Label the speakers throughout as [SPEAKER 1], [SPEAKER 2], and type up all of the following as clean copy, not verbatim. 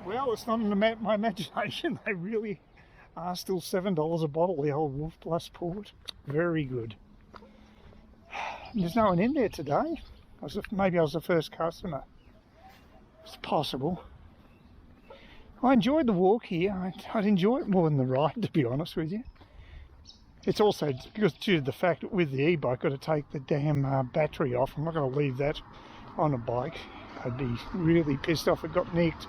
[SPEAKER 1] Well, it's not in my imagination. They really are still $7 a bottle, the old Wolf Plus Port. Very good. There's no one in there today. Maybe I was the first customer. It's possible. I enjoyed the walk here. I'd enjoy it more than the ride, to be honest with you. It's also because due to the fact that with the e-bike, I've got to take the damn battery off. I'm not going to leave that on a bike. I'd be really pissed off if it got nicked.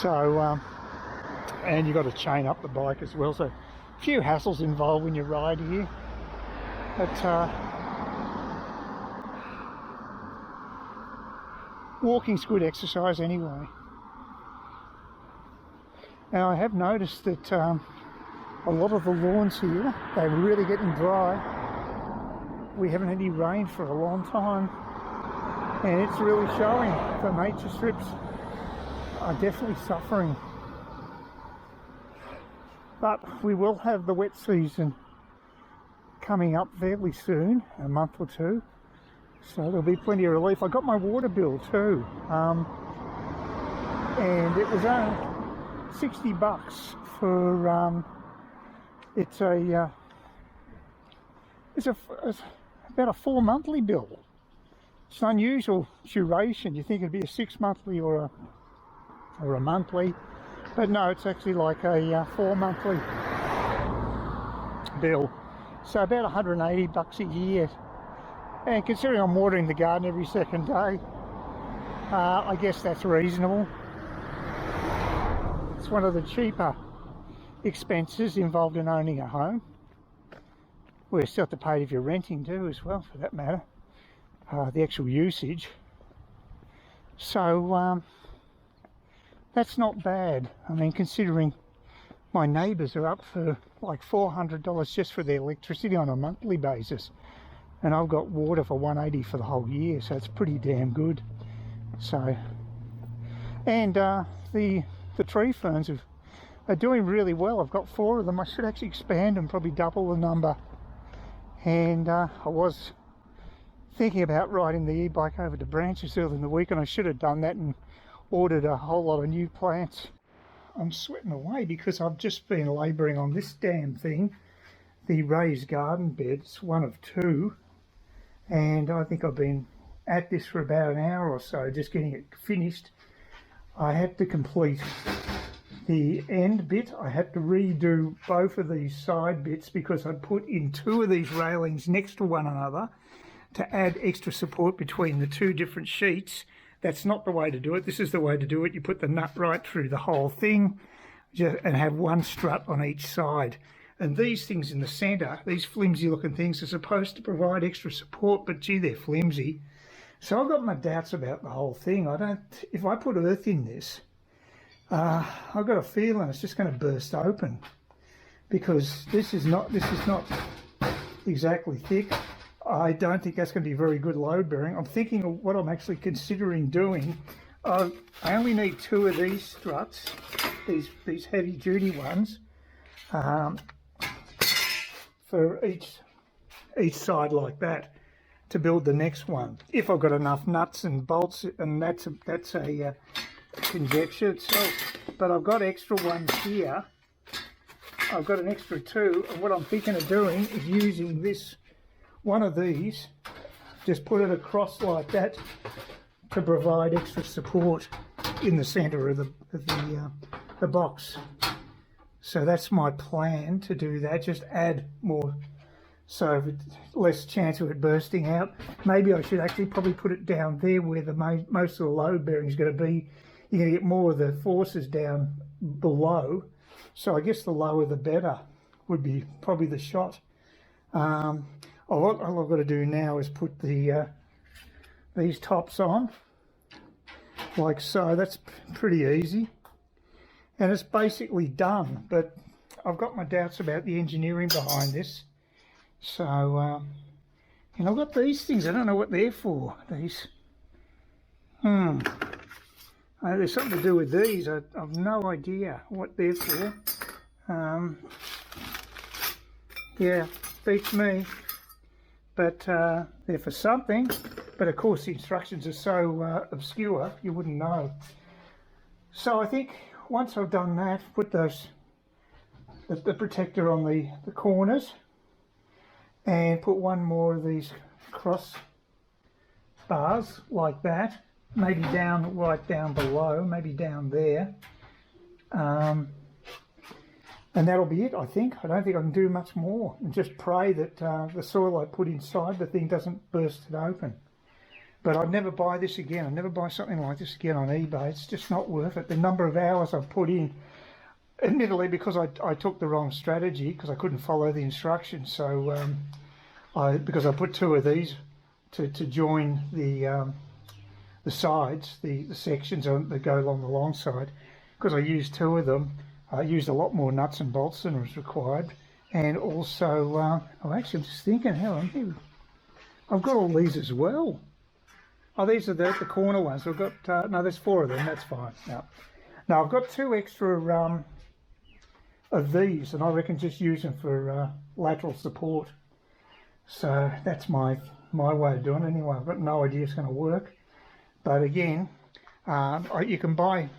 [SPEAKER 1] So, and you've got to chain up the bike as well. So, a few hassles involved when you ride here. But walking's good exercise anyway. Now, I have noticed that a lot of the lawns here, they're really getting dry. We haven't had any rain for a long time, and it's really showing. The nature strips are definitely suffering. But we will have the wet season coming up fairly soon, a month or two, so there'll be plenty of relief. I got my water bill too, and it was only $60 for it's about a 4 monthly bill. It's an unusual duration. You think it'd be a 6 monthly or a monthly, but no, it's actually like a 4 monthly bill. So about $180 a year. And considering I'm watering the garden every second day, I guess that's reasonable. It's one of the cheaper expenses involved in owning a home. Well, you still have to pay if you're renting too, as well, for that matter. The actual usage. So that's not bad. I mean, considering my neighbours are up for like $400 just for their electricity on a monthly basis, and I've got water for $180 for the whole year, so it's pretty damn good. So, and the tree ferns are doing really well. I've got 4 of them. I should actually expand them, probably double the number. And I was thinking about riding the e-bike over to Branches early in the week, and I should have done that and ordered a whole lot of new plants. I'm sweating away because I've just been labouring on this damn thing, the raised garden bed. It's one of 2, and I think I've been at this for about an hour or so, just getting it finished. I had to complete the end bit. I had to redo both of these side bits because I'd put in 2 of these railings next to one another to add extra support between the 2 different sheets. That's not the way to do it. This is the way to do it. You put the nut right through the whole thing and have one strut on each side. And these things in the centre, these flimsy looking things, are supposed to provide extra support, but gee, they're flimsy. So I've got my doubts about the whole thing. If I put earth in this, I've got a feeling it's just going to burst open, because this is not exactly thick. I don't think that's going to be very good load bearing. I'm thinking of what I'm actually considering doing. I only need 2 of these struts, these heavy duty ones, for each side like that, to build the next one. If I've got enough nuts and bolts, and that's a conjecture itself. But I've got extra ones here. I've got an extra 2, and what I'm thinking of doing is using this one of these, just put it across like that to provide extra support in the centre of the box. So that's my plan, to do that. Just add more, so less chance of it bursting out. Maybe I should actually probably put it down there where the most of the load bearing is going to be. You're going to get more of the forces down below. So I guess the lower the better would be probably the shot. All I've got to do now is put these tops on, like so. That's pretty easy, and it's basically done. But I've got my doubts about the engineering behind this. So, and I've got these things. I don't know what they're for. These, there's something to do with these. I've no idea what they're for. Yeah, beats me. But they're for something. But of course the instructions are so obscure, you wouldn't know. So I think once I've done that, put those the protector on the corners, and put one more of these cross bars like that, maybe down right down below, maybe down there, and that'll be it. I think I don't think I can do much more, and just pray that the soil I put inside the thing doesn't burst it open. But I'd never buy this again. I'd never buy something like this again on eBay. It's just not worth it. The number of hours I've put in, admittedly because I took the wrong strategy, because I couldn't follow the instructions. So because I put two of these to join the sides, the sections that go along the long side, because I used two of them, I used a lot more nuts and bolts than was required. And also, I'm actually just thinking, hang on here, I've got all these as well. Oh, these are the corner ones. I've got, no, there's four of them, that's fine. No, I've got two extra of these, and I reckon just use them for lateral support. So that's my way of doing it anyway. I've got no idea it's going to work. But again, you can buy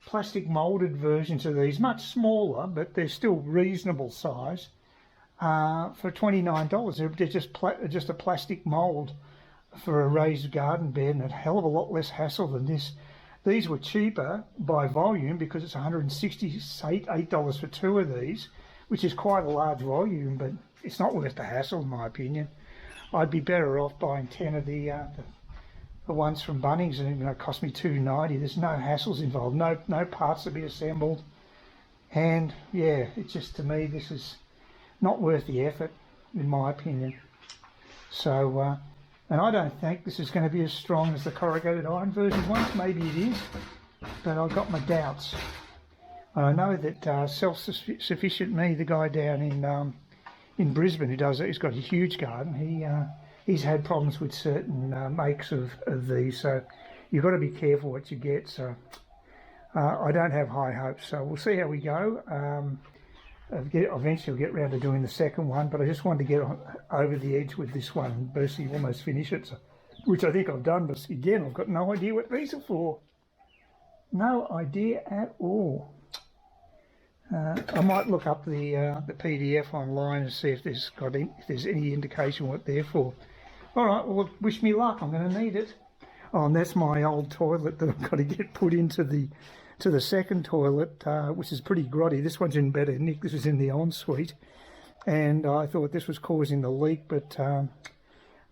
[SPEAKER 1] plastic moulded versions of these, much smaller, but they're still reasonable size, for $29. They're just a plastic mould for a raised garden bed, and a hell of a lot less hassle than this. These were cheaper by volume because it's $168 for two of these, which is quite a large volume, but it's not worth the hassle in my opinion. I'd be better off buying 10 of the ones from Bunnings, and it cost me $2.90. There's no hassles involved, no parts to be assembled, and yeah, it's just, to me, this is not worth the effort in my opinion. So and I don't think this is going to be as strong as the corrugated iron version ones. Maybe it is, but I've got my doubts. I know that Self-Sufficient Me, the guy down in Brisbane who does it, he's got a huge garden. He's had problems with certain makes of these, so you've got to be careful what you get. So I don't have high hopes. So we'll see how we go. Eventually I'll get round to doing the second one, but I just wanted to get over the edge with this one and basically almost finish it, so, which I think I've done, but again, I've got no idea what these are for. No idea at all. I might look up the PDF online and see if there's any indication what they're for. All right, well, wish me luck. I'm going to need it. Oh, and that's my old toilet that I've got to get put into the second toilet, which is pretty grotty. This one's in better nick. This is in the ensuite, and I thought this was causing the leak, but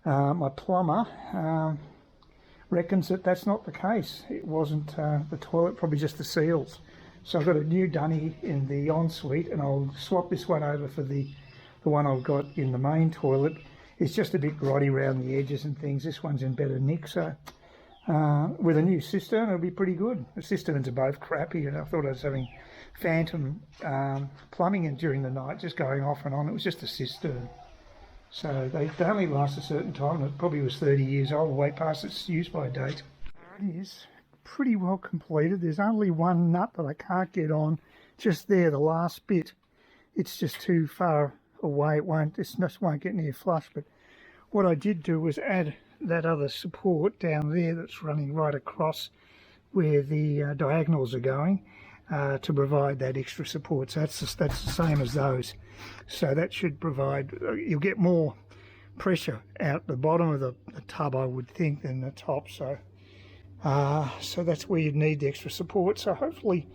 [SPEAKER 1] my plumber reckons that that's not the case. It wasn't the toilet, probably just the seals. So I've got a new dunny in the ensuite, and I'll swap this one over for the one I've got in the main toilet. It's just a bit grotty around the edges and things. This one's in better nick, so with a new cistern it'll be pretty good. The cisterns are both crappy, and I thought I was having phantom plumbing in during the night, just going off and on. It was just a cistern. So they only last a certain time, and it probably was 30 years old, way past its use-by date. It is pretty well completed. There's only one nut that I can't get on, just there, the last bit. It's just too far away. It just won't get near flush. But what I did do was add that other support down there that's running right across where the diagonals are going, to provide that extra support. So that's the same as those. So that should provide, you'll get more pressure out the bottom of the tub, I would think, than the top. So so that's where you'd need the extra support. So hopefully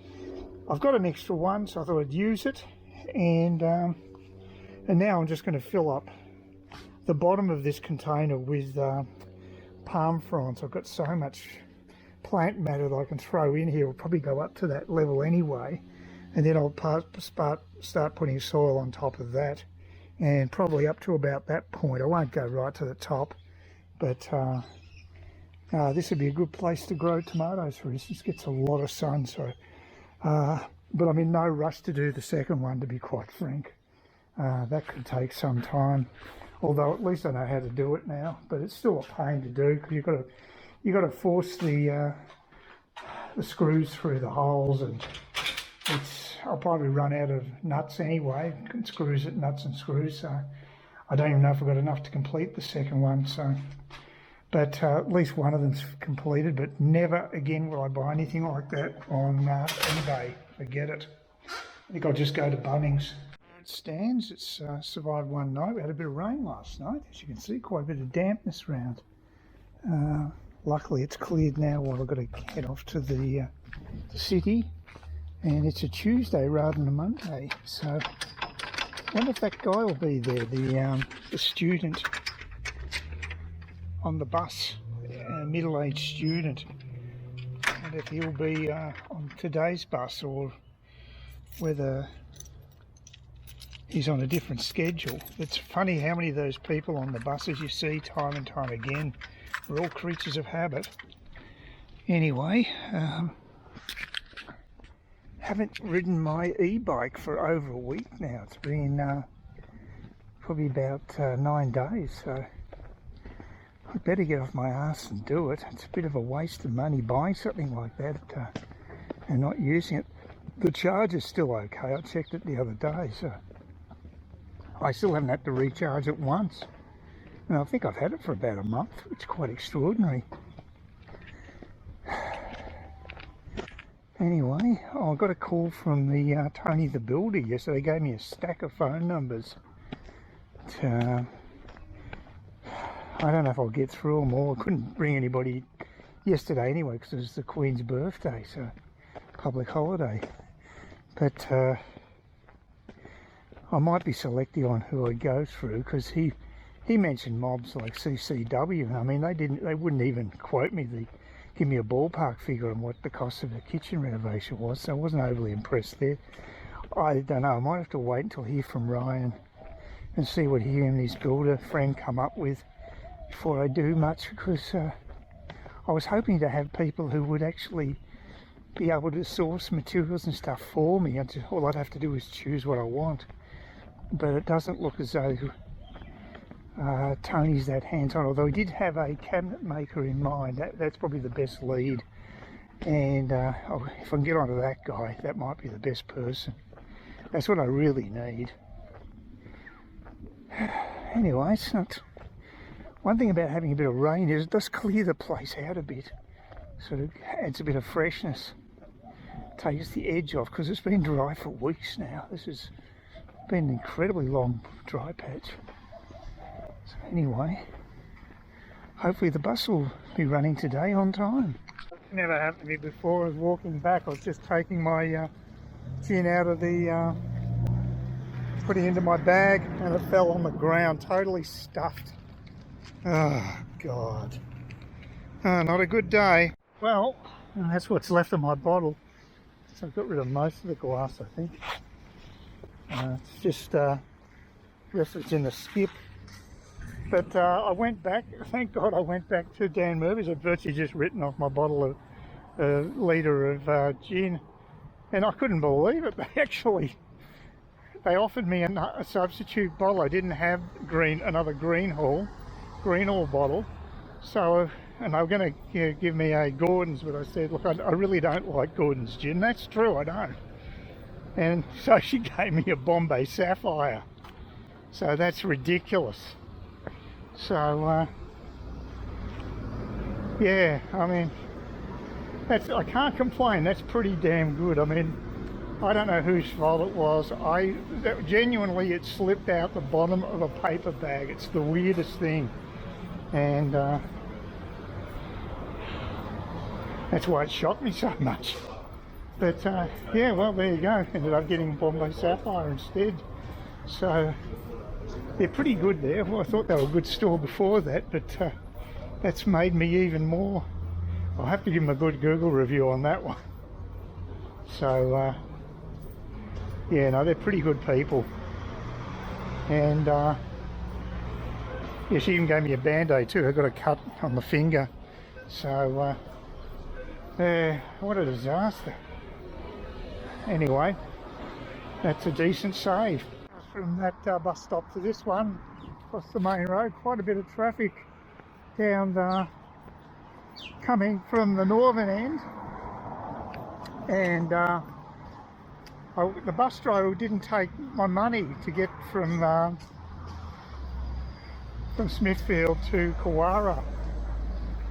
[SPEAKER 1] I've got an extra one, so I thought I'd use it. And now I'm just going to fill up the bottom of this container with palm fronds. I've got so much plant matter that I can throw in here. It'll probably go up to that level anyway, and then I'll start putting soil on top of that, and probably up to about that point. I won't go right to the top, but this would be a good place to grow tomatoes, for instance. Gets a lot of sun, so but I'm in no rush to do the second one, to be quite frank. That could take some time, although at least I know how to do it now. But it's still a pain to do, because you've got to force the screws through the holes, and I'll probably run out of nuts anyway, nuts and screws. So I don't even know if I've got enough to complete the second one. So But at least one of them's completed, but never again will I buy anything like that on eBay. Forget it. I think I'll just go to Bunnings. It stands. It's survived one night. We had a bit of rain last night. As you can see, quite a bit of dampness around. Luckily it's cleared now while I've got to head off to the city. And it's a Tuesday rather than a Monday. So I wonder if that guy will be there, the student on the bus, a middle-aged student, and if he'll be on today's bus or whether he's on a different schedule. It's funny how many of those people on the buses you see time and time again. We're all creatures of habit. Anyway, haven't ridden my e-bike for over a week now. It's been probably about 9 days, so I'd better get off my ass and do it. It's a bit of a waste of money buying something like that and not using it. The charge is still okay. I checked it the other day, so I still haven't had to recharge it once. And I think I've had it for about a month, which is quite extraordinary. Anyway, I got a call from the Tony the Builder yesterday. They gave me a stack of phone numbers. I don't know if I'll get through them all. I couldn't bring anybody yesterday anyway because it was the Queen's birthday, so public holiday. But I might be selective on who I go through because he mentioned mobs like CCW. I mean, they wouldn't even quote me, give me a ballpark figure on what the cost of the kitchen renovation was, so I wasn't overly impressed there. I don't know, I might have to wait until I hear from Ryan and see what he and his builder friend come up with before I do much, because I was hoping to have people who would actually be able to source materials and stuff for me. All I'd have to do is choose what I want. But it doesn't look as though Tony's that hands-on, although he did have a cabinet maker in mind. That's probably the best lead, and if I can get onto that guy, that might be the best person. That's what I really need. Anyway, it's not... One thing about having a bit of rain is it does clear the place out a bit. Sort of adds a bit of freshness. Takes the edge off, because it's been dry for weeks now. This has been an incredibly long dry patch. So anyway, hopefully the bus will be running today on time. Never happened to me before. I was walking back, I was just taking my gin out of the, putting it into my bag, and it fell on the ground, totally stuffed. Oh God, not a good day. Well, that's what's left of my bottle, so I've got rid of most of the glass, I think. It's just rest it's in the skip. But I went back, thank God I went back to Dan Murphy's. I'd virtually just written off my bottle of a litre of gin, and I couldn't believe it. They offered me a substitute bottle. I didn't have another Geenall bottle, so and they were going to give me a Gordon's, but I said, look, I really don't like Gordon's gin. That's true, I don't. And so she gave me a Bombay Sapphire, so that's ridiculous. So yeah, I mean, I can't complain. That's pretty damn good. I mean, I don't know whose fault it was. Genuinely, it slipped out the bottom of a paper bag. It's the weirdest thing, and that's why it shocked me so much. But yeah, well, there you go. Ended up getting Bombay Sapphire instead. So they're pretty good there. Well, I thought they were a good store before that, but that's made me even more. I'll have to give them a good Google review on that one. So yeah, no, they're pretty good people. And yeah, she even gave me a band-aid too. I got a cut on the finger. So what a disaster. Anyway, that's a decent save. From that bus stop to this one, across the main road, quite a bit of traffic down coming from the northern end, and the bus driver didn't take my money to get from Smithfield to Kewarra,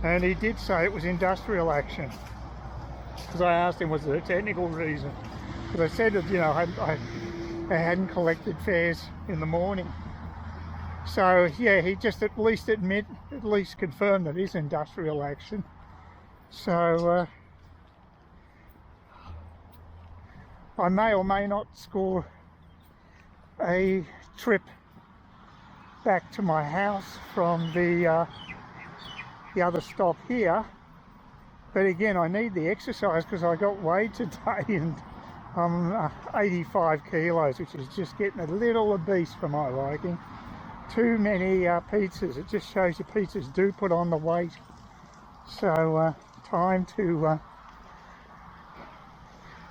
[SPEAKER 1] And he did say it was industrial action. Because I asked him, was it a technical reason? Because I said that, you know, I hadn't collected fares in the morning. So yeah, he just at least confirmed that it is industrial action. So I may or may not score a trip back to my house from the other stop here. But again, I need the exercise because I got weighed today and I'm 85 kilos, which is just getting a little obese for my liking. Too many pizzas. It just shows you pizzas do put on the weight. So time to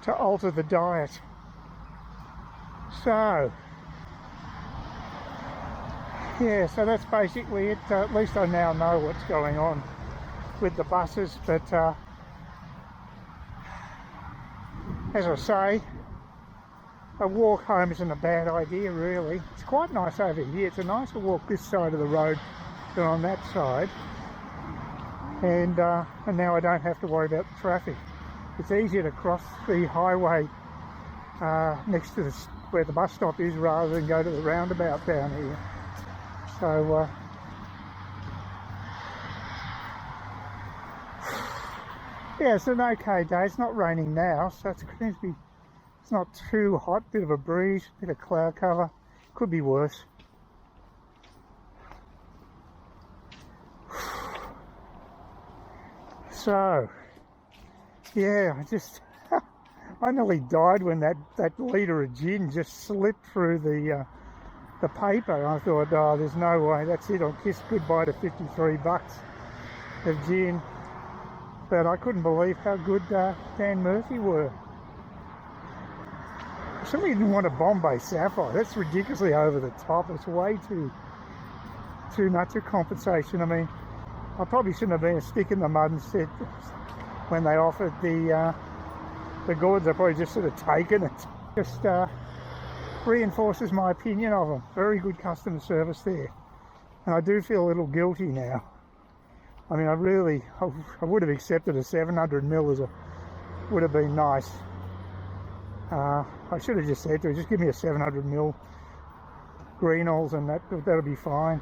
[SPEAKER 1] alter the diet. So yeah, so that's basically it. At least I now know what's going on with the buses, but as I say, a walk home isn't a bad idea really. It's quite nice over here. It's a nicer walk this side of the road than on that side, and now I don't have to worry about the traffic. It's easier to cross the highway next to where the bus stop is rather than go to the roundabout down here. So yeah, it's an okay day. It's not raining now, so it's going to be, it's not too hot. Bit of a breeze, bit of cloud cover. Could be worse. So yeah, I nearly died when that litre of gin just slipped through the paper. I thought, oh, there's no way, that's it, I'll kiss goodbye to 53 bucks of gin. But I couldn't believe how good Dan Murphy were. Somebody didn't want a Bombay Sapphire. That's ridiculously over the top. It's way too much of compensation. I mean, I probably shouldn't have been a stick in the mud and said, when they offered the goods, I probably just should have taken it. Just reinforces my opinion of them. Very good customer service there, and I do feel a little guilty now. I mean, I would have accepted a 700ml would have been nice. I should have just said to her, just give me a 700ml Geenalls and that'll be fine.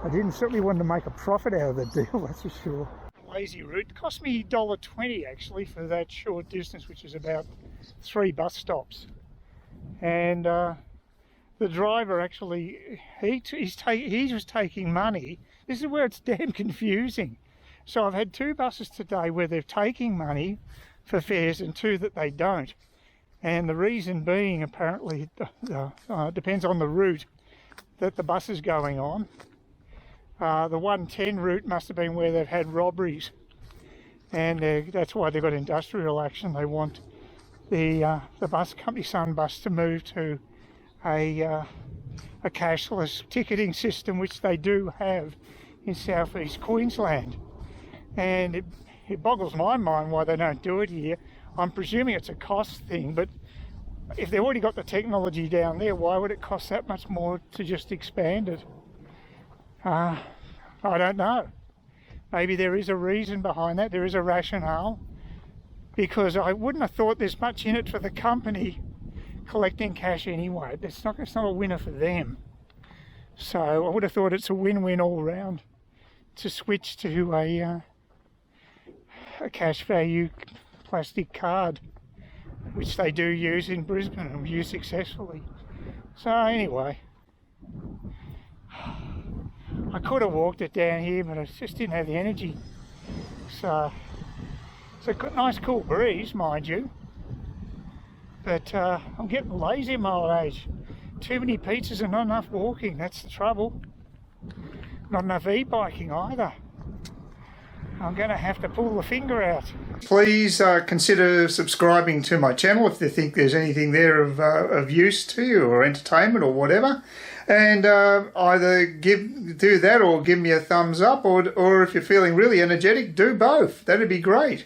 [SPEAKER 1] I didn't certainly want to make a profit out of the deal, that's for sure. Lazy route cost me $1.20 actually for that short distance, which is about 3 bus stops. And the driver actually, he was taking money. This is where it's damn confusing. So I've had 2 buses today where they're taking money for fares and 2 that they don't. And the reason being, apparently, depends on the route that the bus is going on. The 110 route must have been where they've had robberies, and that's why they've got industrial action. They want the bus company, Sunbus, to move to a cashless ticketing system, which they do have in southeast Queensland. And it boggles my mind why they don't do it here. I'm presuming it's a cost thing, but if they've already got the technology down there, why would it cost that much more to just expand it? I don't know. Maybe there is a reason behind that. There is a rationale, because I wouldn't have thought there's much in it for the company collecting cash anyway. It's not a winner for them. So I would have thought it's a win-win all round to switch to a cash value plastic card, which they do use in Brisbane and use successfully. So anyway, I could have walked it down here, but I just didn't have the energy. So it's a nice cool breeze, mind you, but I'm getting lazy at my old age. Too many pizzas and not enough walking, that's the trouble. Not enough e-biking either. I'm going to have to pull the finger out. Please consider subscribing to my channel if you think there's anything there of use to you, or entertainment or whatever. And either do that or give me a thumbs up, or if you're feeling really energetic, do both. That'd be great.